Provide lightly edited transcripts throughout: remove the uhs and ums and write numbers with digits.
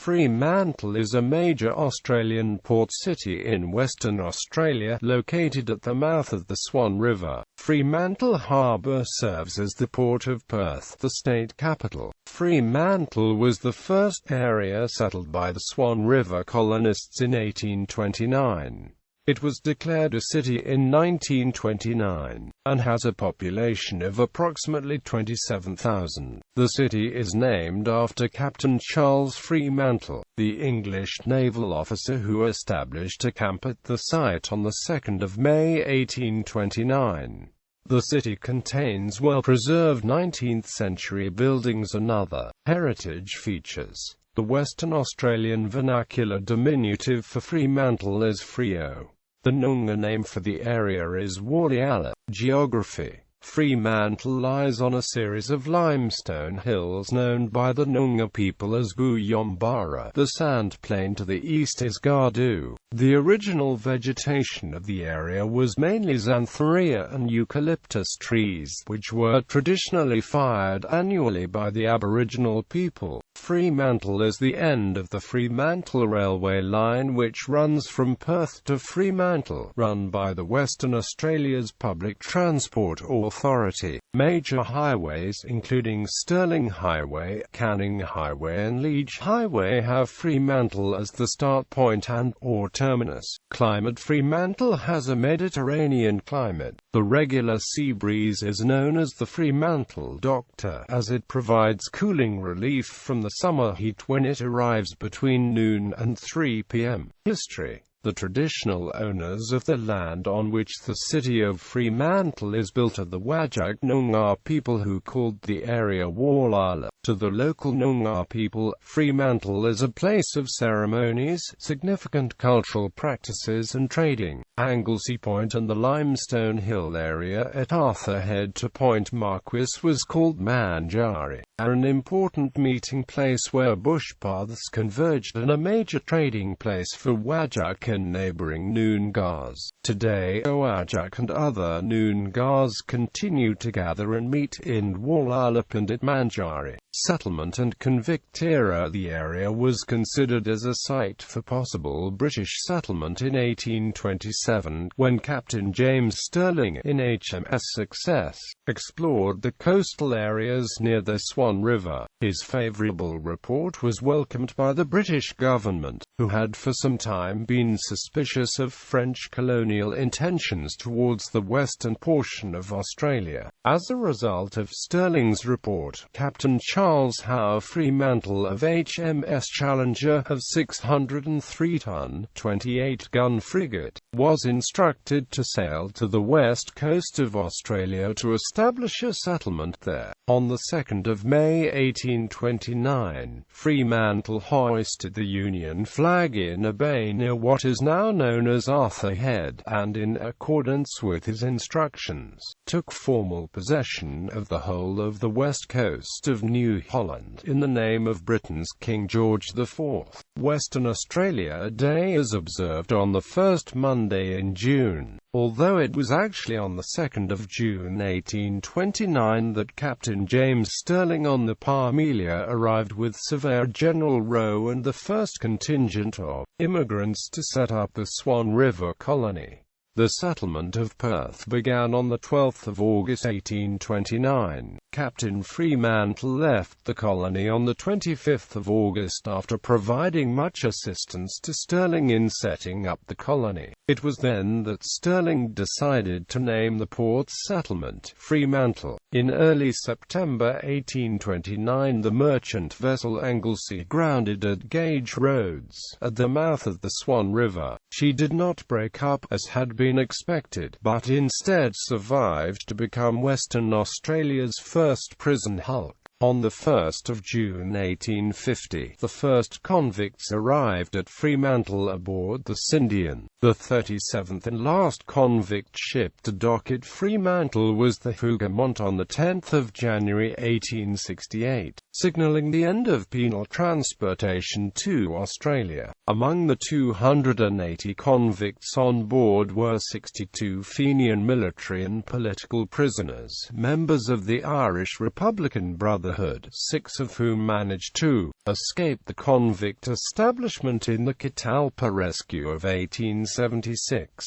Fremantle is a major Australian port city in Western Australia, located at the mouth of the Swan River. Fremantle Harbour serves as the port of Perth, the state capital. Fremantle was the first area settled by the Swan River colonists in 1829. It was declared a city in 1929, and has a population of approximately 27,000. The city is named after Captain Charles Fremantle, the English naval officer who established a camp at the site on the 2nd of May 1829. The city contains well-preserved 19th-century buildings and other heritage features. The Western Australian vernacular diminutive for Fremantle is Freo. The Noongar name for the area is Warlialla. Geography. Fremantle lies on a series of limestone hills known by the Noongar people as Gooyombara. The sand plain to the east is Gardu. The original vegetation of the area was mainly xanthorrhea and eucalyptus trees, which were traditionally fired annually by the Aboriginal people. Fremantle is the end of the Fremantle Railway line, which runs from Perth to Fremantle, run by the Western Australia's Public Transport Authority. Major highways including Stirling Highway, Canning Highway and Leach Highway have Fremantle as the start point and/or terminus. Climate. Fremantle has a Mediterranean climate. The regular sea breeze is known as the Fremantle Doctor, as it provides cooling relief from the summer heat when it arrives between noon and 3 p.m. History. The traditional owners of the land on which the city of Fremantle is built are the Whadjuk Noongar people, who called the area Warlialla. To the local Noongar people, Fremantle is a place of ceremonies, significant cultural practices and trading. Anglesey Point and the Limestone Hill area at Arthur Head to Point Marquis was called Manjari, an important meeting place where bush paths converged and a major trading place for Whadjuk and neighbouring Noongars. Today, Whadjuk and other Noongars continue to gather and meet in Warlialla and at Manjari. Settlement and convict era. The area was considered as a site for possible British settlement in 1827, when Captain James Stirling in HMS Success explored the coastal areas near the Swan River. His favourable report was welcomed by the British government, who had for some time been suspicious of French colonial intentions towards the western portion of Australia. As a result of Stirling's report, Captain Charles Howe Fremantle of HMS Challenger of 603-ton, 28-gun frigate, was instructed to sail to the west coast of Australia to establish a settlement there. On the 2nd of May 1829, Fremantle hoisted the Union flag in a bay near what is now known as Arthur Head, and in accordance with his instructions, took formal possession of the whole of the west coast of New Holland in the name of Britain's King George IV. Western Australia Day is observed on the first Monday in June, although it was actually on the 2nd of June 1829 that Captain James Stirling on the Parmelia arrived with Surveyor General Rowe and the first contingent of immigrants to set up the Swan River colony. The settlement of Perth began on the 12th of August 1829. Captain Fremantle left the colony on the 25th of August after providing much assistance to Stirling in setting up the colony. It was then that Stirling decided to name the port's settlement Fremantle. In early September 1829, the merchant vessel Anglesey grounded at Gage Roads, at the mouth of the Swan River. She did not break up, as had been expected, but instead survived to become Western Australia's first prison hulk. On the 1st of June 1850, the first convicts arrived at Fremantle aboard the Scindian. The 37th and last convict ship to dock at Fremantle was the Hougoumont on the 10th of January 1868, signalling the end of penal transportation to Australia. Among the 280 convicts on board were 62 Fenian military and political prisoners, members of the Irish Republican Brothers Brotherhood, 6 of whom managed to escape the convict establishment in the Catalpa rescue of 1876.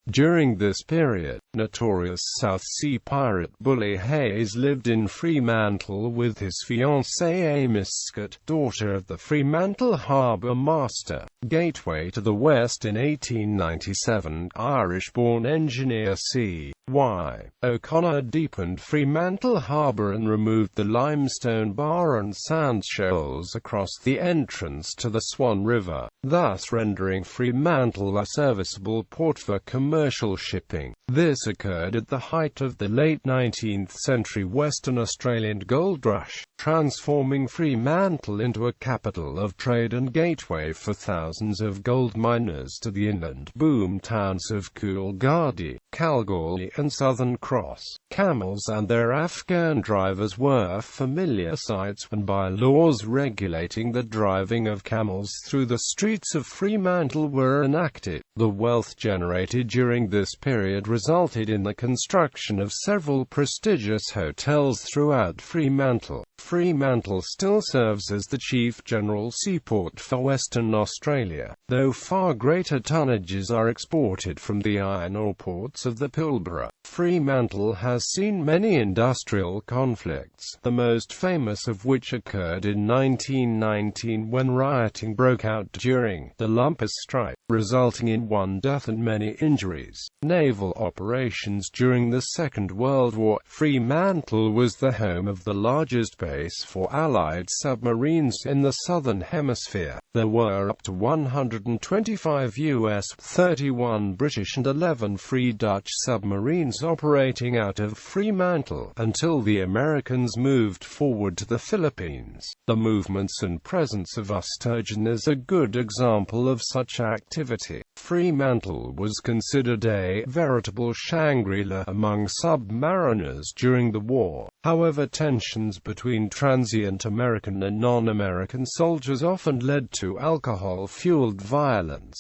During this period, notorious South Sea pirate Bully Hayes lived in Fremantle with his fiancée Amy Scott, daughter of the Fremantle Harbour master. Gateway to the West in 1897, Irish-born engineer C.Y. O'Connor deepened Fremantle Harbour and removed the limestone bar and sand shoals across the entrance to the Swan River, thus rendering Fremantle a serviceable port for commercial shipping. This occurred at the height of the late 19th century Western Australian gold rush, transforming Fremantle into a capital of trade and gateway for thousands of gold miners to the inland boom towns of Coolgardie, Kalgoorlie and Southern Cross. Camels and their Afghan drivers were familiar sights, and bylaws regulating the driving of camels through the streets of Fremantle were enacted. The wealth generated during this period resulted in the construction of several prestigious hotels throughout Fremantle. Fremantle still serves as the chief general seaport for Western Australia, though far greater tonnages are exported from the iron ore ports of the Pilbara. Fremantle has seen many industrial conflicts, the most famous of which occurred in 1919 when rioting broke out during the Lumpur Strike, resulting in 1 death and many injuries. Naval operations during the Second World War. Fremantle was the home of the largest base for Allied submarines in the Southern Hemisphere. There were up to 125 US, 31 British and 11 Free Dutch submarines operating out of Fremantle, until the Americans moved forward to the Philippines. The movements and presence of sturgeon is a good example of such activity. Fremantle was considered a veritable Shangri-La among submariners during the war. However, tensions between transient American and non-American soldiers often led to alcohol-fueled violence.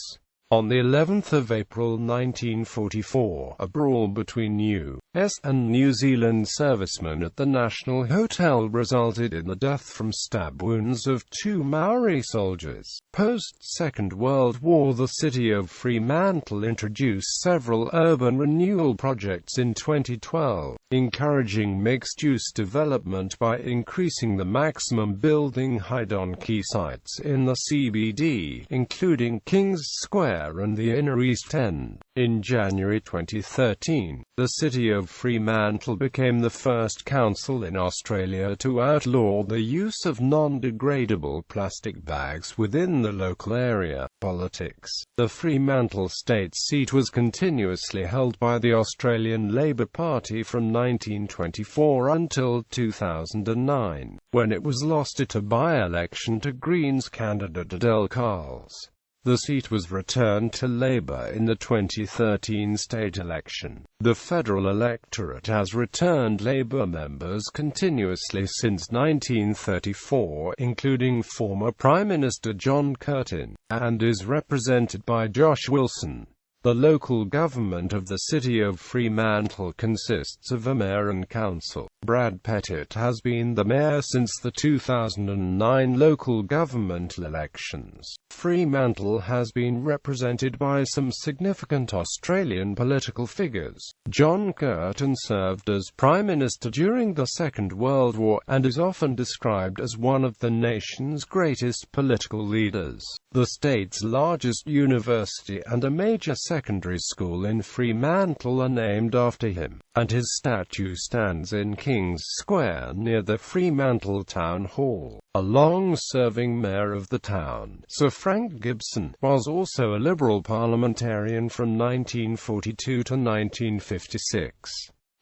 On the 11th of April 1944, a brawl between US and New Zealand servicemen at the National Hotel resulted in the death from stab wounds of 2 Maori soldiers. Post-Second World War, the city of Fremantle introduced several urban renewal projects in 2012, encouraging mixed-use development by increasing the maximum building height on key sites in the CBD, including Kings Square and the Inner East End. In January 2013, the city of Fremantle became the first council in Australia to outlaw the use of non-degradable plastic bags within the local area. Politics. The Fremantle state seat was continuously held by the Australian Labor Party from 1924 until 2009, when it was lost at a by-election to Greens candidate Adele Carles. The seat was returned to Labour in the 2013 state election. The federal electorate has returned Labour members continuously since 1934, including former Prime Minister John Curtin, and is represented by Josh Wilson. The local government of the city of Fremantle consists of a mayor and council. Brad Pettit has been the mayor since the 2009 local governmental elections. Fremantle has been represented by some significant Australian political figures. John Curtin served as Prime Minister during the Second World War, and is often described as one of the nation's greatest political leaders. The state's largest university and a major secondary school in Fremantle are named after him, and his statue stands in Kings Square near the Fremantle Town Hall. A long-serving mayor of the town, Sir Frank Gibson, was also a Liberal parliamentarian from 1942 to 1956.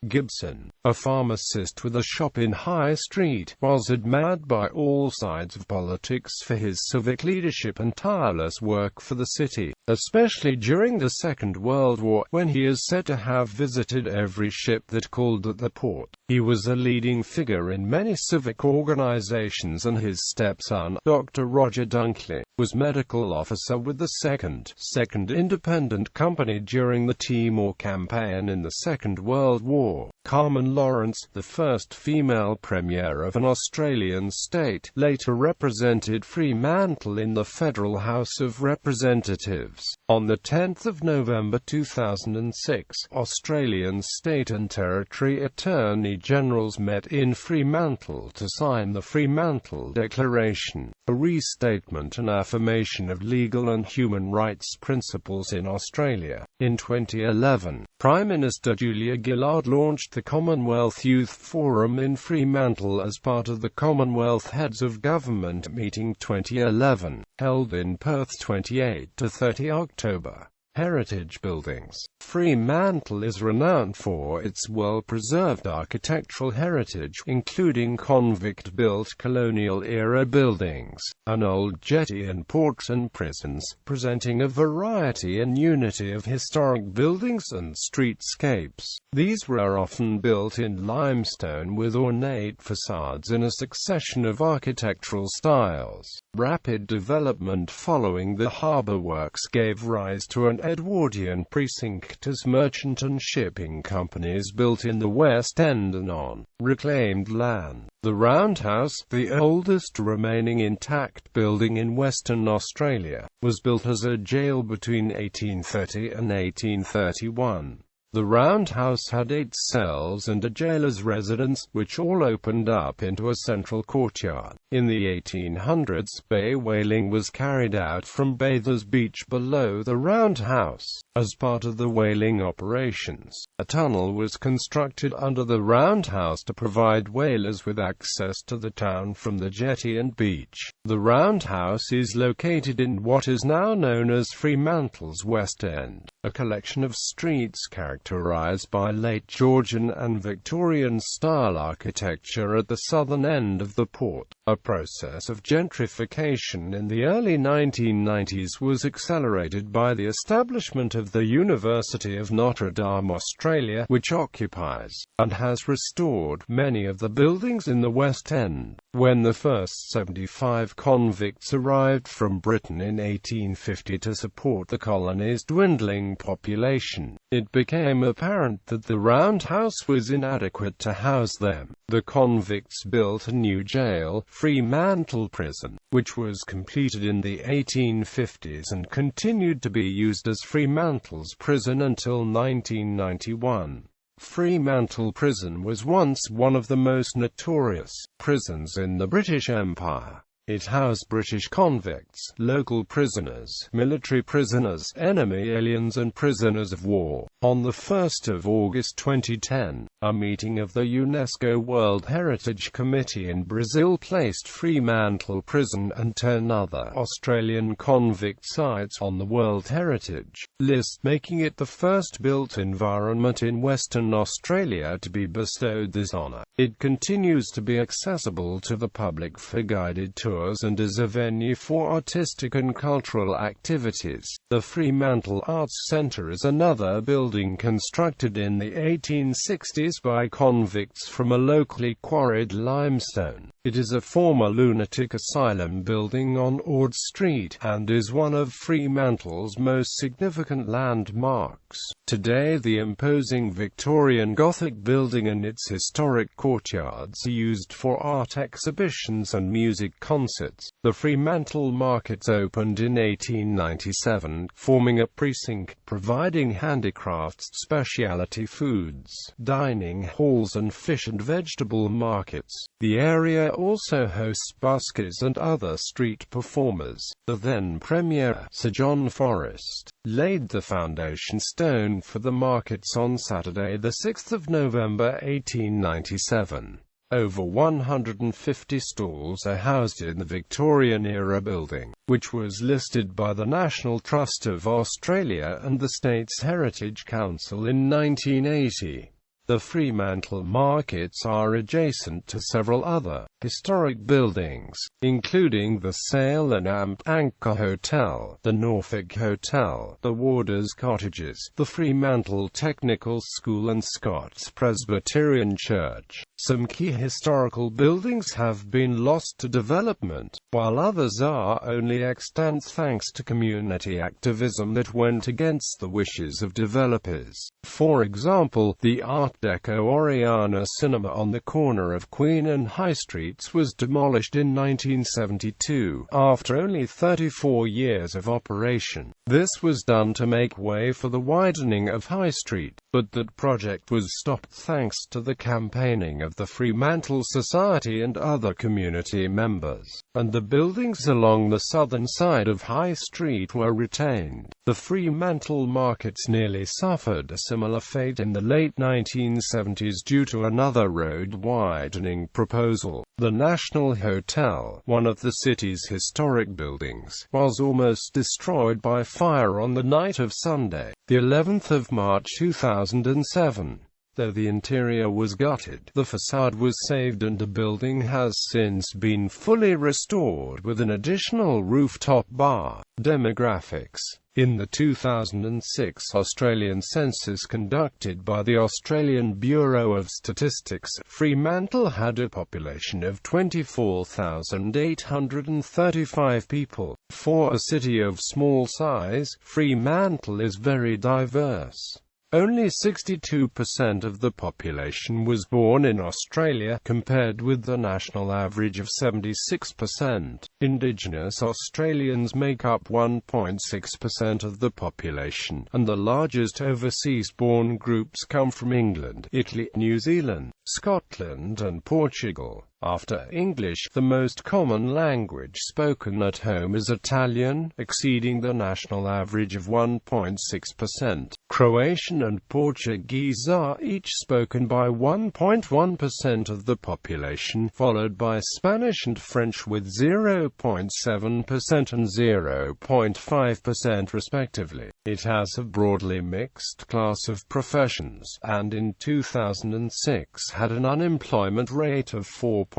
Gibson, a pharmacist with a shop in High Street, was admired by all sides of politics for his civic leadership and tireless work for the city, especially during the Second World War, when he is said to have visited every ship that called at the port. He was a leading figure in many civic organizations, and his stepson, Dr. Roger Dunkley, was medical officer with the 2nd Independent Company during the Timor Campaign in the Second World War. Carmen Lawrence, the first female Premier of an Australian state, later represented Fremantle in the Federal House of Representatives. On 10 November 2006, Australian State and Territory Attorney Generals met in Fremantle to sign the Fremantle Declaration, a restatement and affirmation of legal and human rights principles in Australia. In 2011, Prime Minister Julia Gillard launched the Commonwealth Youth Forum in Fremantle as part of the Commonwealth Heads of Government meeting 2011, held in Perth 28 to 30 October. Heritage buildings. Fremantle is renowned for its well-preserved architectural heritage, including convict-built colonial-era buildings, an old jetty and ports and prisons, presenting a variety and unity of historic buildings and streetscapes. These were often built in limestone with ornate facades in a succession of architectural styles. Rapid development following the harbour works gave rise to an Edwardian precinct as merchant and shipping companies built in the West End and on reclaimed land. The Roundhouse, the oldest remaining intact building in Western Australia, was built as a jail between 1830 and 1831. The Roundhouse had 8 cells and a jailer's residence, which all opened up into a central courtyard. In the 1800s, bay whaling was carried out from Bathers Beach below the Roundhouse. As part of the whaling operations, a tunnel was constructed under the Roundhouse to provide whalers with access to the town from the jetty and beach. The Roundhouse is located in what is now known as Fremantle's West End, a collection of streets characterized by late Georgian and Victorian-style architecture at the southern end of the port. A process of gentrification in the early 1990s was accelerated by the establishment of the University of Notre Dame, Australia, which occupies, and has restored, many of the buildings in the West End. When the first 75 convicts arrived from Britain in 1850 to support the colony's dwindling population, it became apparent that the Roundhouse was inadequate to house them. The convicts built a new jail, Fremantle Prison, which was completed in the 1850s and continued to be used as Fremantle's prison until 1991. Fremantle Prison was once one of the most notorious prisons in the British Empire. It housed British convicts, local prisoners, military prisoners, enemy aliens and prisoners of war. On 1 August 2010, a meeting of the UNESCO World Heritage Committee in Brazil placed Fremantle Prison and 10 other Australian convict sites on the World Heritage list, making it the first built environment in Western Australia to be bestowed this honour. It continues to be accessible to the public for guided tours and is a venue for artistic and cultural activities. The Fremantle Arts Centre is another building constructed in the 1860s by convicts from a locally quarried limestone. It is a former lunatic asylum building on Ord Street, and is one of Fremantle's most significant landmarks. Today the imposing Victorian Gothic building and its historic courtyards are used for art exhibitions and music concerts. The Fremantle Markets opened in 1897, forming a precinct, providing handicrafts, specialty foods, dining halls and fish and vegetable markets. The area also hosts buskers and other street performers. The then Premier, Sir John Forrest, laid the foundation stone for the markets on Saturday 6 November 1897. Over 150 stalls are housed in the Victorian-era building, which was listed by the National Trust of Australia and the state's Heritage Council in 1980. The Fremantle markets are adjacent to several other historic buildings, including the Sail and Anchor Hotel, the Norfolk Hotel, the Warders' Cottages, the Fremantle Technical School and Scots Presbyterian Church. Some key historical buildings have been lost to development, while others are only extant thanks to community activism that went against the wishes of developers. For example, the Art Deco Oriana Cinema on the corner of Queen and High Streets was demolished in 1972, after only 34 years of operation. This was done to make way for the widening of High Street, but that project was stopped thanks to the campaigning of the Fremantle Society and other community members, and the buildings along the southern side of High Street were retained. The Fremantle markets nearly suffered a similar fate in the late 1970s due to another road widening proposal. The National Hotel, one of the city's historic buildings, was almost destroyed by fire on the night of Sunday, the 11th of March 2007. Though the interior was gutted, the facade was saved and the building has since been fully restored with an additional rooftop bar. Demographics. In the 2006 Australian census conducted by the Australian Bureau of Statistics, Fremantle had a population of 24,835 people. For a city of small size, Fremantle is very diverse. Only 62% of the population was born in Australia, compared with the national average of 76%. Indigenous Australians make up 1.6% of the population, and the largest overseas-born groups come from England, Italy, New Zealand, Scotland and Portugal. After English, the most common language spoken at home is Italian, exceeding the national average of 1.6%. Croatian and Portuguese are each spoken by 1.1% of the population, followed by Spanish and French with 0.7% and 0.5% respectively. It has a broadly mixed class of professions, and in 2006 had an unemployment rate of 4.5%.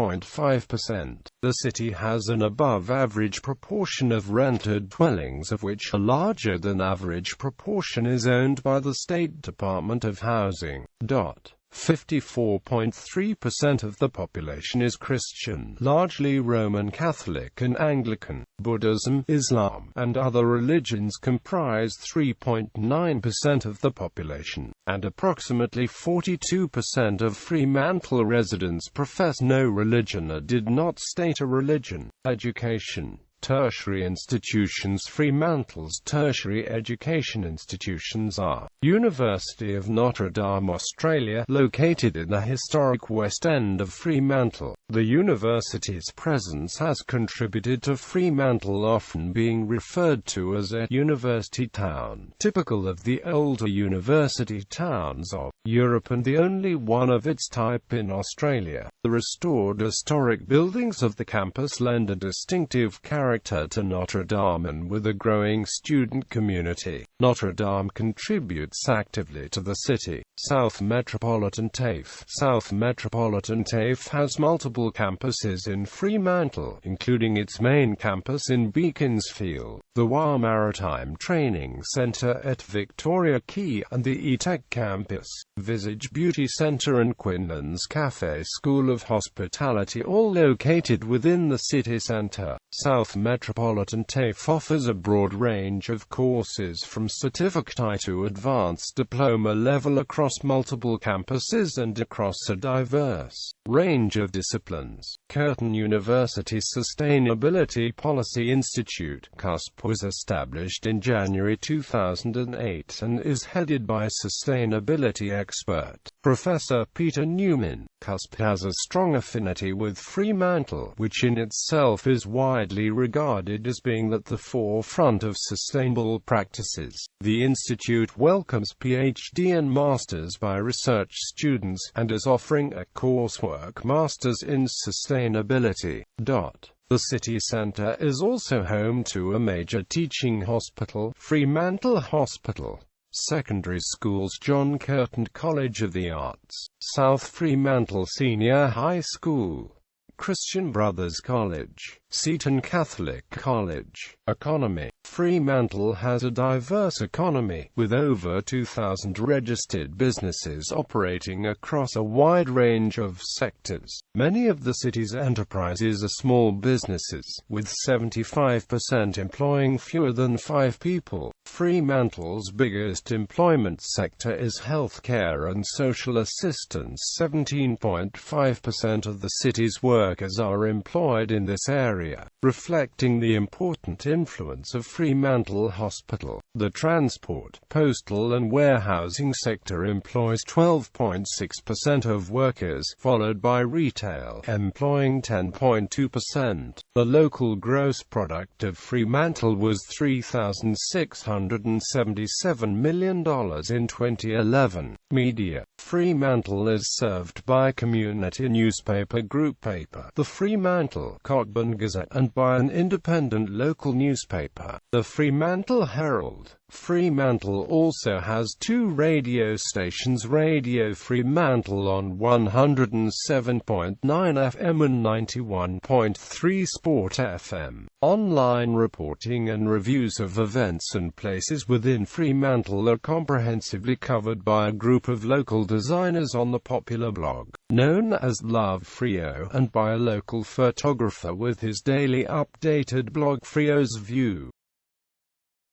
The city has an above-average proportion of rented dwellings, of which a larger-than-average proportion is owned by the State Department of Housing. 54.3% of the population is Christian, largely Roman Catholic and Anglican. Buddhism, Islam, and other religions comprise 3.9% of the population, and approximately 42% of Fremantle residents profess no religion or did not state a religion. Education. Tertiary institutions. Fremantle's tertiary education institutions are University of Notre Dame, Australia, located in the historic West End of Fremantle. The university's presence has contributed to Fremantle often being referred to as a university town, typical of the older university towns of Europe and the only one of its type in Australia. The restored historic buildings of the campus lend a distinctive character to Notre Dame, and with a growing student community, Notre Dame contributes actively to the city. South Metropolitan TAFE. South Metropolitan TAFE has multiple campuses in Fremantle, including its main campus in Beaconsfield, the WA Maritime Training Centre at Victoria Quay, and the eTech campus, Visage Beauty Centre and Quinlan's Cafe School of Hospitality, all located within the city centre. South Metropolitan TAFE offers a broad range of courses from certificate to advanced diploma level across multiple campuses and across a diverse range of disciplines. Curtin University Sustainability Policy Institute, CUSP, was established in January 2008 and is headed by sustainability expert Professor Peter Newman. CUSP has a strong affinity with Fremantle, which in itself is widely regarded as being at the forefront of sustainable practices. The institute welcomes PhD and Masters by research students, and is offering a coursework Masters in Sustainability. The city centre is also home to a major teaching hospital, Fremantle Hospital. Secondary schools. John Curtin College of the Arts, South Fremantle Senior High School, Christian Brothers College, Seton Catholic College. Economy. Fremantle has a diverse economy, with over 2,000 registered businesses operating across a wide range of sectors. Many of the city's enterprises are small businesses, with 75% employing fewer than 5 people. Fremantle's biggest employment sector is healthcare and social assistance. 17.5% of the city's workers are employed in this area, reflecting the important influence of Fremantle Hospital. The transport, postal and warehousing sector employs 12.6% of workers, followed by retail, employing 10.2%. The local gross product of Fremantle was $3,677 million in 2011. Media. Fremantle is served by community newspaper Group Paper, the Fremantle Cockburn Gazette, and by an independent local newspaper, the Fremantle Herald. Fremantle also has 2 radio stations: Radio Fremantle on 107.9 FM and 91.3 Sport FM. Online reporting and reviews of events and places within Fremantle are comprehensively covered by a group of local designers on the popular blog, known as Love Freo, and by a local photographer with his daily updated blog Freo's View.